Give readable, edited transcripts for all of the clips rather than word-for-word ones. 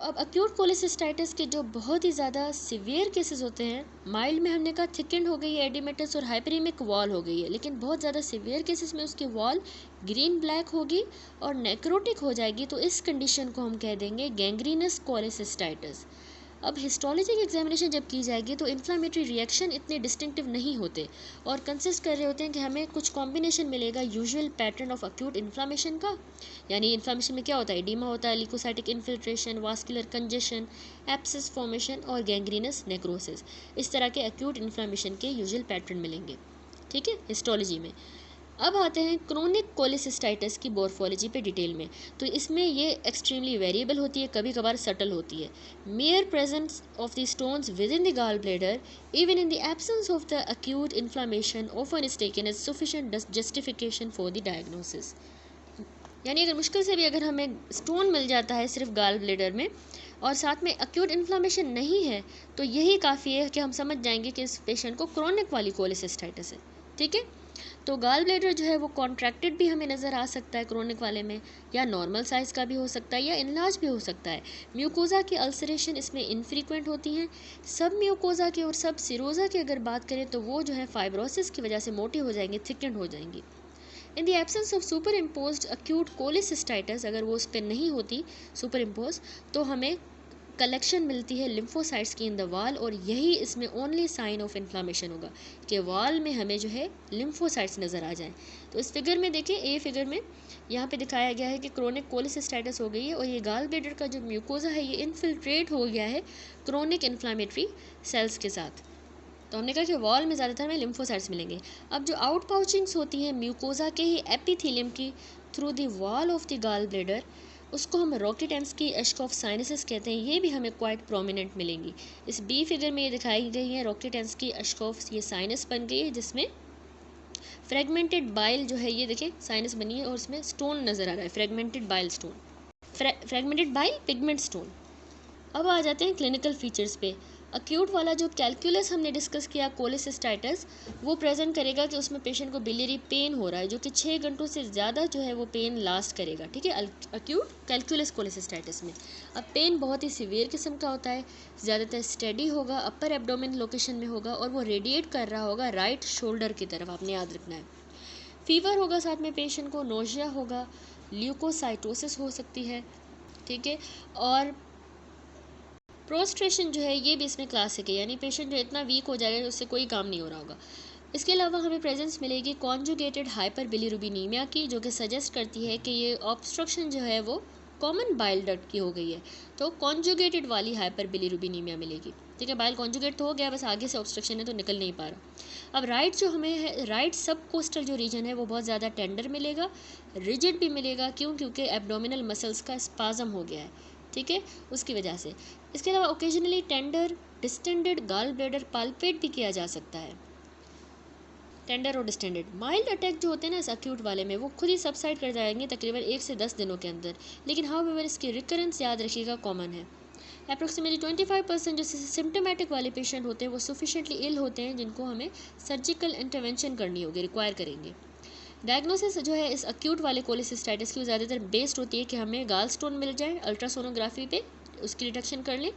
अब acute cholecystitis के जो बहुत ही ज़्यादा सिवियर केसेस होते हैं, माइल्ड में हमने कहा थिकेंड हो गई है एडिमेटस और हाइपरीमिक वॉल हो गई है, लेकिन बहुत ज़्यादा सिवियर केसेस में उसकी वॉल ग्रीन ब्लैक होगी और नेक्रोटिक हो जाएगी, तो इस कंडीशन को हम कह देंगे गैंग्रीनस कोलेसिस्टाइटिस। अब हिस्टोलॉजिक एग्जामिनेशन जब की जाएगी तो इन्फ्लामेटरी रिएक्शन इतने डिस्टिंक्टिव नहीं होते और कंसिस्ट कर रहे होते हैं कि हमें कुछ कॉम्बिनेशन मिलेगा usual pattern of acute inflammation का। यानी इन्फ्लामेशन में क्या होता है, एडिमा होता है, leukocytic infiltration, vascular congestion, abscess formation और गैंग्रीनस नेक्रोसिस। इस तरह के एक्यूट इन्फ्लामेशन के यूजुअल पैटर्न मिलेंगे, ठीक है, हिस्टोलॉजी में। अब आते हैं क्रोनिक कोलेसिस्टाइटिस की मॉर्फोलॉजी पे डिटेल में। तो इसमें ये एक्सट्रीमली वेरिएबल होती है, कभी कभार सटल होती है। Mere presence of the stones within the gall bladder even in the absence of the acute inflammation often is taken as sufficient justification for the diagnosis. यानी अगर मुश्किल से भी अगर हमें स्टोन मिल जाता है सिर्फ गॉल ब्लैडर में और साथ में एक्यूट इन्फ्लामेशन नहीं है, तो यही काफ़ी है कि हम समझ जाएंगे कि इस पेशेंट को क्रोनिक वाली कोलेसिस्टाइटिस है, ठीक है। तो गॉल ब्लैडर जो है वो कॉन्ट्रैक्टेड भी हमें नज़र आ सकता है क्रोनिक वाले में, या नॉर्मल साइज़ का भी हो सकता है, या इनलार्ज भी हो सकता है। म्यूकोज़ा की अल्सरेशन इसमें इनफ्रीक्वेंट होती हैं। सब म्यूकोज़ा की और सब सिरोज़ा की अगर बात करें तो वो जो है फाइब्रोसिस की वजह से मोटी हो जाएंगी, थिकनेड हो जाएंगी। इन the absence of super imposed acute cholecystitis, अगर वो उस पर नहीं होती सुपर इम्पोज, तो हमें कलेक्शन मिलती है लिम्फोसाइट्स की इन द वॉल, और यही इसमें ओनली साइन ऑफ इन्फ्लामेशन होगा कि वॉल में हमें जो है लिम्फोसाइट्स नज़र आ जाएं। तो इस फिगर में देखिए, ए फिगर में यहाँ पे दिखाया गया है कि क्रोनिक कोलेसिस्टाइटिस हो गई है और ये गॉल ब्लैडर का जो म्यूकोजा है ये इन्फिल्ट्रेट हो गया है क्रोनिक इन्फ्लामेटरी सेल्स के साथ। तो हमने कहा कि वॉल में ज़्यादातर में लिम्फोसाइट्स मिलेंगे। अब जो आउट पाउचिंग्स होती हैं म्यूकोजा के ही एपिथेलियम की through the wall of the gall bladder, उसको हम रॉकेटेंस की एशकॉफ साइनसिस कहते हैं, ये भी हमें क्वाइट प्रोमिनेंट मिलेंगी। इस बी फिगर में ये दिखाई गई है रॉकेटेंस की एशकॉफ, ये साइनस बन गई है जिसमें फ्रेगमेंटेड बाइल जो है, ये देखिए साइनस बनी है और उसमें स्टोन नज़र आ रहा है, fragmented bile stone, fragmented bile pigment stone. अब आ जाते हैं क्लिनिकल फीचर्स पे। अक्यूट वाला जो कैलकुलस हमने डिस्कस किया कोलेसिस्टाइटिस, वो प्रेजेंट करेगा कि उसमें पेशेंट को बिलियरी पेन हो रहा है जो कि 6 घंटों से ज़्यादा जो है वो पेन लास्ट करेगा, ठीक है, अक्यूट कैलकुलस कोलेसिस्टाइटिस में। अब पेन बहुत ही सीवियर किस्म का होता है, ज़्यादातर स्टेडी होगा, अपर एब्डोमेन लोकेशन में होगा और वो रेडिएट कर रहा होगा राइट शोल्डर की तरफ, आपने याद रखना है। फीवर होगा साथ में पेशेंट को, नोशिया होगा, ल्यूकोसाइटोसिस हो सकती है, ठीक है, और प्रोस्ट्रेशन जो है ये भी इसमें क्लासिक है, यानी पेशेंट जो इतना वीक हो जाएगा कि उससे कोई काम नहीं हो रहा होगा। इसके अलावा हमें प्रेजेंस मिलेगी कॉन्जुगेटेड हाइपर बिलीरुबिनीमिया की, जो कि सजेस्ट करती है कि ये ऑब्स्ट्रक्शन जो है वो कॉमन बाइल डक्ट की हो गई है, तो कॉन्जुगेटेड वाली हाइपर बिलीरुबिनीमिया मिलेगी, ठीक है। बाइल कॉन्जुगेट तो हो गया, बस आगे से ऑब्स्ट्रक्शन है तो निकल नहीं पा रहा। अब राइट जो हमें है, राइट सब कोस्टल जो रीजन है वो बहुत ज़्यादा टेंडर मिलेगा, रिजिड भी मिलेगा, क्यों, क्योंकि एब्डोमिनल मसल्स का स्पाजम हो गया है, ठीक है, उसकी वजह से। इसके अलावा occasionally tender distended gall bladder palpate भी किया जा सकता है, टेंडर और डिस्टेंडेड। माइल्ड अटैक जो होते हैं ना इस अक्यूट वाले में, वो खुद ही सबसाइड कर जाएंगे तकरीबन 1 से 10 दिनों के अंदर, लेकिन हाउएवर इसकी रिकरेंस याद रखिएगा कॉमन है। अप्रोक्सीमेटली 25% जो सिम्टोमेटिक वाले पेशेंट होते हैं वो सफिशिएंटली इल होते हैं, जिनको हमें सर्जिकल इंटरवेंशन करनी होगी, रिक्वायर करेंगे। डायग्नोसिस जो है इस अक्यूट वाले कोलेसिस्टाइटिस की ज़्यादातर बेस्ड होती है कि हमें गाल स्टोन मिल जाए, अल्ट्रासोनोग्राफी पे उसकी डिटेक्शन कर लें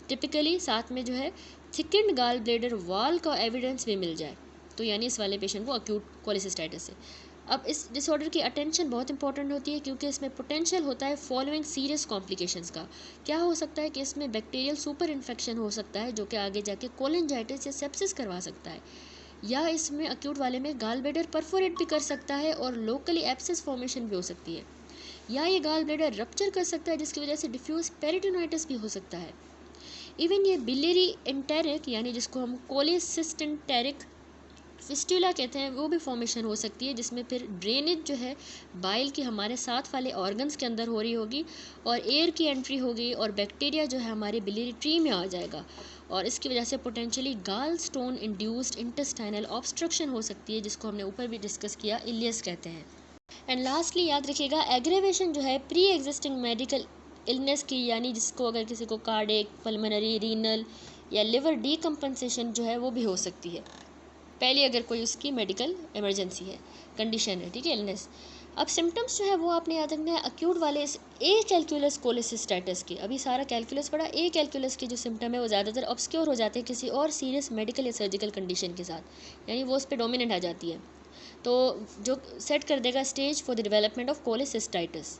टिपिकली, साथ में जो है थिकेंड गाल ब्लैडर वॉल का एविडेंस भी मिल जाए, तो यानी इस वाले पेशेंट को अक्यूट कोलेसिस्टाइटिस है। अब इस डिसऑर्डर की अटेंशन बहुत इंपॉर्टेंट होती है, क्योंकि इसमें पोटेंशियल होता है फॉलोइंग सीरियस कॉम्प्लिकेशंस का। क्या हो सकता है कि इसमें बैक्टीरियल सुपर इन्फेक्शन हो सकता है जो कि आगे जाके कोलेंजाइटिस या सेप्सिस करवा सकता है, या इसमें अक्यूट वाले में गाल ब्लैडर परफोरेट भी कर सकता है और लोकली एब्सेस फॉर्मेशन भी हो सकती है, या ये गाल ब्लैडर रप्चर कर सकता है जिसकी वजह से डिफ्यूज पेरिटोनाइटिस भी हो सकता है। इवन ये बिलियरी एंटेरिक, यानी जिसको हम कोलेसिस्टेंटेरिक फिस्टुला कहते हैं, वो भी फॉर्मेशन हो सकती है, जिसमें फिर ड्रेनेज जो है बाइल की हमारे साथ वाले ऑर्गन्स के अंदर हो रही होगी और एयर की एंट्री होगी और बैक्टीरिया जो है हमारे बिलियरी ट्री में आ जाएगा, और इसकी वजह से पोटेंशियली गाल स्टोन इंड्यूस्ड इंटेस्टाइनल ऑब्स्ट्रक्शन हो सकती है, जिसको हमने ऊपर भी डिस्कस किया, इलियस कहते हैं। एंड लास्टली याद रखिएगा एग्रेवेशन जो है प्री एग्जिस्टिंग मेडिकल इलनेस की, यानी जिसको अगर किसी को कार्डिक, पल्मोनरी, रीनल या लिवर डीकम्पनसेशन जो है वो भी हो सकती है, पहले अगर कोई उसकी मेडिकल इमरजेंसी है, कंडीशन है, ठीक है, इलनेस। अब सिम्टम्स जो है वो आपने याद रखना है अक्यूट वाले इस ए कैलकुलस कोलेसिस्टाइटिस के। अभी सारा कैलकुलस पढ़ा, ए कैलकुलस के जो सिम्टम है वो ज़्यादातर ऑब्सक्योर हो जाते हैं किसी और सीरियस मेडिकल या सर्जिकल कंडीशन के साथ, यानी वो उस पर डोमिनेंट आ जाती है, तो जो सेट कर देगा stage for the development of cholecystitis.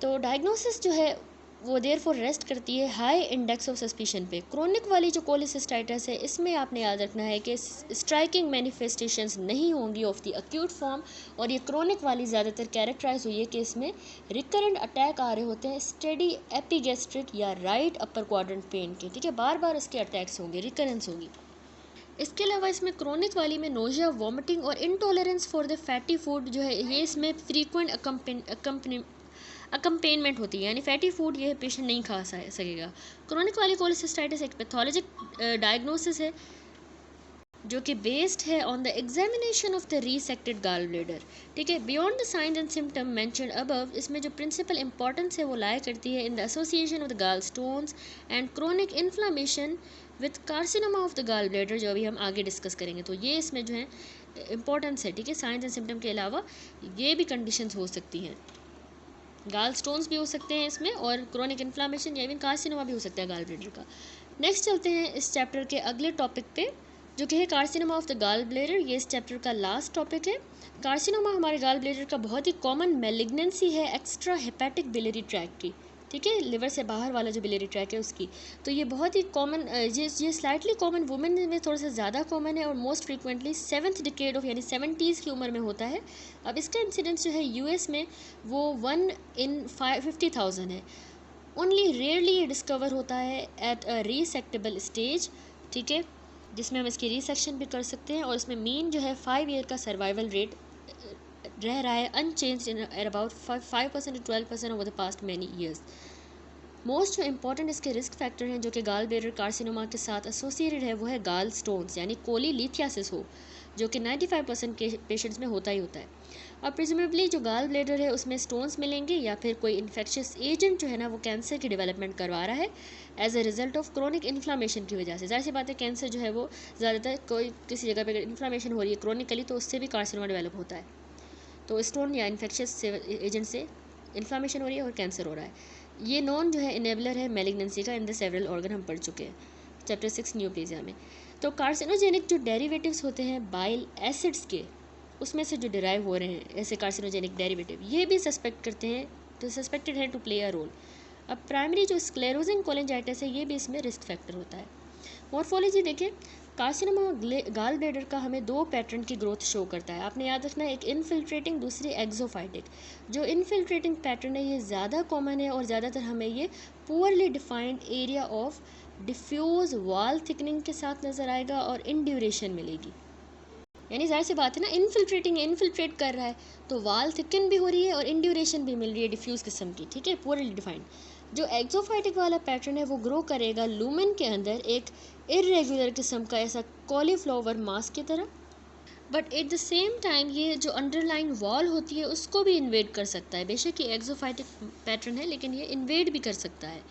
तो डायग्नोसिस जो है वो देयर फॉर रेस्ट करती है हाई इंडेक्स ऑफ सस्पिशन पे। क्रोनिक वाली जो कोलेसिस्टाइटिस है इसमें आपने याद रखना है कि स्ट्राइकिंग मैनिफेस्टेशंस नहीं होंगी ऑफ द अक्यूट फॉर्म, और ये क्रोनिक वाली ज़्यादातर कैरेक्टराइज हुई है कि इसमें रिकरेंट अटैक आ रहे होते हैं स्टेडी एपिगैस्ट्रिक या राइट अपर क्वाड्रेंट पेन के, ठीक है, बार बार इसके अटैक्स होंगे, रिकरेंस होगी। इसके अलावा इसमें क्रोनिक वाली में नोजिया, वॉमिटिंग और intolerance for the fatty food जो है ये इसमें फ्रीक्वेंट अकम्पेनमेंट होती है, यानी फैटी फूड ये पेशेंट नहीं खा सकेगा। क्रोनिक वाली कोलेसिस्टाइटिस एक पैथोलॉजिक डायग्नोसिस है जो कि बेस्ड है on the examination of the resected gall bladder, ठीक है। Beyond the signs and symptom mentioned above, इसमें जो प्रिंसिपल इंपॉर्टेंस है वो लाया करती है in the association of the gall stones and chronic inflammation with carcinoma of the gall bladder, जो अभी हम आगे डिस्कस करेंगे। तो ये इसमें जो है इंपॉर्टेंस है, ठीक है। साइंस एंड सिम्टम के अलावा ये भी कंडीशंस हो सकती हैं, गाल स्टोन्स भी हो सकते हैं इसमें, और क्रोनिक इन्फ्लामेशन या इवन कार्सिनोमा भी हो सकता है गाल ब्लेडर का। नेक्स्ट चलते हैं इस चैप्टर के अगले टॉपिक पे, जो कि है carcinoma of the gall bladder. ये इस चैप्टर का लास्ट टॉपिक है। कार्सिनोमा हमारे गाल ब्लेडर का बहुत ही कॉमन मैलिग्नेंसी है एक्स्ट्रा हेपेटिक बिलियरी ट्रैक्ट की, ठीक है, लिवर से बाहर वाला जो बिलियरी ट्रैक है उसकी। तो ये बहुत ही कॉमन, ये स्लाइटली कॉमन वुमेन में थोड़ा सा ज़्यादा कॉमन है, और most frequently 7th decade of यानी 70s की उम्र में होता है। अब इसका इंसिडेंस जो है यूएस में वो 1 in 50,000 है। ओनली रेयरली ये डिस्कवर होता है एट अ रीसेक्टेबल स्टेज, ठीक है, जिसमें हम इसकी रीसेक्शन भी कर सकते हैं, और इसमें मीन जो है 5 ईयर का सर्वाइवल रेट रह रहा है unchanged in about 5% to 12% over the past many years. Most जो इंपॉर्टेंट इसके रिस्क फैक्टर हैं जो कि गाल ब्लेडर कार्सिनोमा के साथ एसोसिएटेड है वो है गाल स्टोन्स यानी कोलीलिथियासिस हो, जो कि 95% के पेशेंट्स में होता ही होता है। अब प्रिजमेबली जो गाल ब्लेडर है उसमें स्टोन्स मिलेंगे या फिर कोई इन्फेक्शियस एजेंट जो है ना वो कैंसर की डेवलपमेंट करवा रहा है as a result of chronic inflammation की वजह से। जाहिर सी बात है कैंसर जो है वो ज़्यादातर कोई किसी जगह पर इन्फ्लामेशन हो रही है क्रोनिकली तो उससे भी कार्सिनोमा डेवलप होता है। तो स्टोन या इन्फेक्शियस एजेंट से इन्फ्लामेशन हो रही है और कैंसर हो रहा है। ये नॉन जो है इनेबलर है मैलिग्नेंसी का इन द सेवरल ऑर्गन, हम पढ़ चुके हैं चैप्टर 6 न्यूप्लेजिया में। तो कार्सिनोजेनिक जो डेरिवेटिव्स होते हैं बाइल एसिड्स के, उसमें से जो डिराइव हो रहे हैं ऐसे कार्सिनोजेनिक डेरिवेटिव, ये भी सस्पेक्ट करते हैं, तो सस्पेक्टेड है टू प्ले अ रोल। अब प्राइमरी जो स्क्लेरोजिंग कोलेंजाइटिस है ये भी इसमें रिस्क फैक्टर होता है। मॉर्फोलॉजी देखें, कार्सिनोमा गाल ब्लेडर का हमें 2 पैटर्न की ग्रोथ शो करता है। आपने याद रखना है, एक इनफिल्ट्रेटिंग, दूसरी एक्सोफाइटिक। जो इनफिल्ट्रेटिंग पैटर्न है ये ज़्यादा कॉमन है और ज़्यादातर हमें ये poorly defined area of diffuse wall thickening के साथ नज़र आएगा और इन ड्यूरेशन मिलेगी। यानी जाहिर सी बात है ना, इनफिल्ट्रेट कर रहा है तो वाल थिकन भी हो रही है और इन ड्यूरेशन भी मिल रही है डिफ्यूज किस्म की, ठीक है, पुअरली डिफाइंड। जो एक्सोफाइटिक वाला पैटर्न है वो ग्रो करेगा लूमेन के अंदर एक इरेगुलर किस्म का ऐसा कॉलीफ्लावर मास्क की तरह, but at the same time ये जो अंडरलाइन वॉल होती है उसको भी इन्वेड कर सकता है। बेशक ये एक्सोफाइटिक पैटर्न है लेकिन ये इन्वेड भी कर सकता है,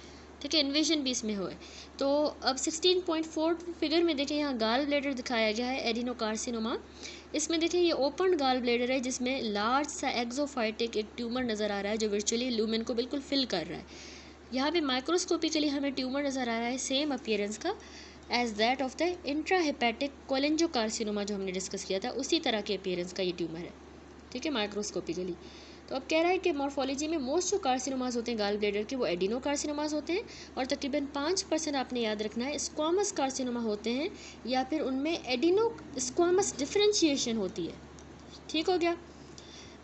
ठीक है, इन्वेजन भी इसमें हुआ है। तो अब 16.4 फिगर में देखें यहाँ गाल ब्लेडर दिखाया गया है एडिनोकार्सिनोमा। इसमें देखें ये ओपन गाल ब्लेडर है जिसमें लार्ज सा एक्सोफाइटिक एक ट्यूमर नज़र आ रहा है जो वर्चुअली लूमेन को बिल्कुल फिल कर रहा है। यहाँ पे माइक्रोस्कोपिकली हमें ट्यूमर नज़र आ रहा है सेम अपीयरेंस का as that of the intrahepatic cholangiocarcinoma जो हमने डिस्कस किया था, उसी तरह के अपीयरेंस का ये ट्यूमर है, ठीक है, माइक्रोस्कोपिकली। तो अब कह रहा है कि मॉर्फोलॉजी में मोस्ट जो कार्सिनोमास होते हैं गाल ब्लेडर के वो एडिनोकार्सिनोमास होते हैं, और तकरीबन 5% आपने याद रखना है स्क्वामस कार्सिनोमा होते हैं या फिर उनमें एडिनो स्क्वामस डिफरेंशिएशन होती है, ठीक हो गया।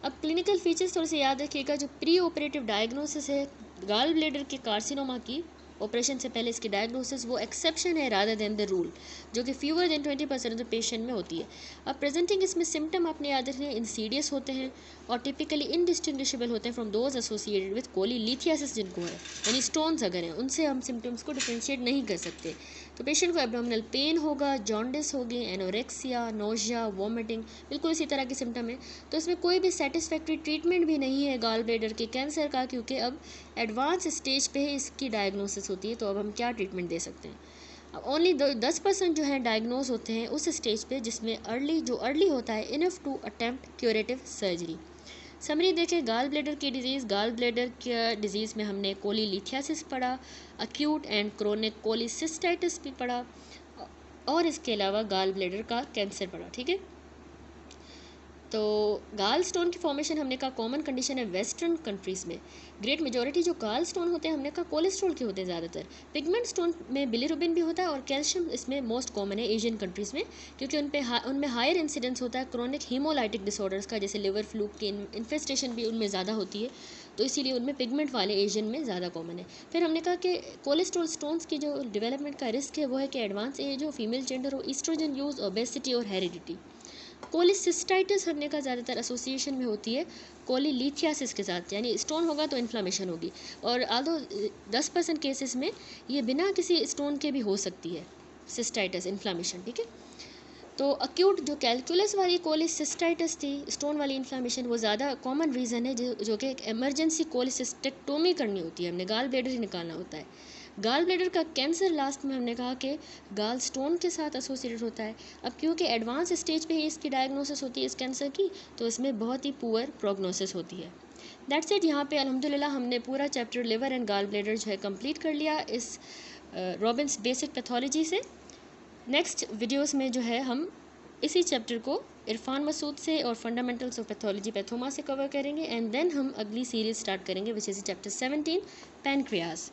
अब क्लिनिकल फीचर्स थोड़े से याद रखिएगा। जो प्री ऑपरेटिव डायग्नोसिस है गाल ब्लेडर के कार्सिनोमा की, ऑपरेशन से पहले इसकी डायग्नोसिस, वो एक्सेप्शन है रादर देन द रूल, जो कि fewer than 20% of the patient में होती है। अब प्रेजेंटिंग इसमें सिम्टम आपने याद रखने इंसीडियस होते हैं और टिपिकली इनडिस्टिंग्विशेबल होते हैं फ्रॉम दोज एसोसिएटेड विद कोलीलिथियासिस जिनको है, यानी स्टोन्स अगर हैं उनसे हम सिम्टम्स को डिफ्रेंशिएट नहीं कर सकते। तो पेशेंट को एब्डोमिनल पेन होगा, जॉन्डिस होगी, एनोरेक्सिया, नोजिया, वॉमिटिंग, बिल्कुल इसी तरह के सिम्टम है। तो इसमें कोई भी सेटिस्फैक्ट्री ट्रीटमेंट भी नहीं है गाल ब्लेडर के कैंसर का, क्योंकि अब एडवांस स्टेज पे ही इसकी डायग्नोसिस होती है। तो अब हम क्या ट्रीटमेंट दे सकते हैं। अब ओनली 10% जो है डायग्नोज होते हैं उस स्टेज पे जिसमें अर्ली होता है enough to attempt curative surgery. Summary देखें, गाल ब्लेडर की डिजीज़, गाल ब्लेडर के डिजीज़ में हमने कोलीलिथियासिस पढ़ा, अक्यूट एंड क्रोनिक कोलिसिस्टाइटिस भी पढ़ा, और इसके अलावा गाल ब्लेडर का कैंसर पढ़ा। ठीक है, तो गाल स्टोन की फॉर्मेशन हमने कहा कॉमन कंडीशन है वेस्टर्न कंट्रीज़ में। ग्रेट मेजॉरिटी जो गाल स्टोन होते हैं हमने कहा कोलेस्ट्रॉल के होते हैं ज़्यादातर। पिगमेंट स्टोन में बिलिरुबिन भी होता है और कैल्शियम इसमें मोस्ट कॉमन है एशियन कंट्रीज़ में, क्योंकि उनमें हायर इंसिडेंस होता है क्रोनिक हीमोलाइटिक डिसऑर्डर्स का, जैसे लिवर फ्लू की इन्फेस्टेशन भी उनमें ज़्यादा होती है, तो इसीलिए उनमें पिगमेंट वाले एशियन में ज़्यादा कॉमन है। फिर हमने कहा कि कोलेस्ट्रॉल स्टोन्स की जो डेवलपमेंट का रिस्क है वो है कि एडवांस एज हो, फीमेल जेंडर हो, ईस्ट्रोजन यूज़, ओबेसिटी और हेरिडिटी। कोलिसिस्टाइटिस हमने का ज़्यादातर एसोसिएशन में होती है कोलीलिथियासिस के साथ, यानी स्टोन होगा तो इन्फ्लामेशन होगी, और आधो 10% केसेस में ये बिना किसी स्टोन के भी हो सकती है सिस्टाइटिस इन्फ्लामेशन। ठीक है, तो अक्यूट जो कैलकुलस वाली कोलिसिस्टाइटिस थी, स्टोन वाली इन्फ्लामेशन, वो ज़्यादा कॉमन रीज़न है जो कि एक एमरजेंसी कोलिसिस्टेक्टोमी करनी होती है, हमने गाल ब्लेडर ही निकालना होता है। गाल ब्लेडर का कैंसर लास्ट में हमने कहा कि गाल स्टोन के साथ एसोसिएटेड होता है। अब क्योंकि एडवांस स्टेज पे ही इसकी डायग्नोसिस होती है इस कैंसर की, तो इसमें बहुत ही पुअर प्रोग्नोसिस होती है। That's it. यहाँ पे अल्हम्दुलिल्लाह हमने पूरा चैप्टर लिवर एंड गाल ब्लेडर जो है कंप्लीट कर लिया इस रॉबिन्स बेसिक पैथोलॉजी से। नेक्स्ट वीडियोस में जो है हम इसी चैप्टर को इरफान मसूद से और फंडामेंटल्स ऑफ पैथोलॉजी पैथोमा से कवर करेंगे, एंड देन हम अगली सीरीज स्टार्ट करेंगे विच इज़ चैप्टर 17 पैनक्रियाज।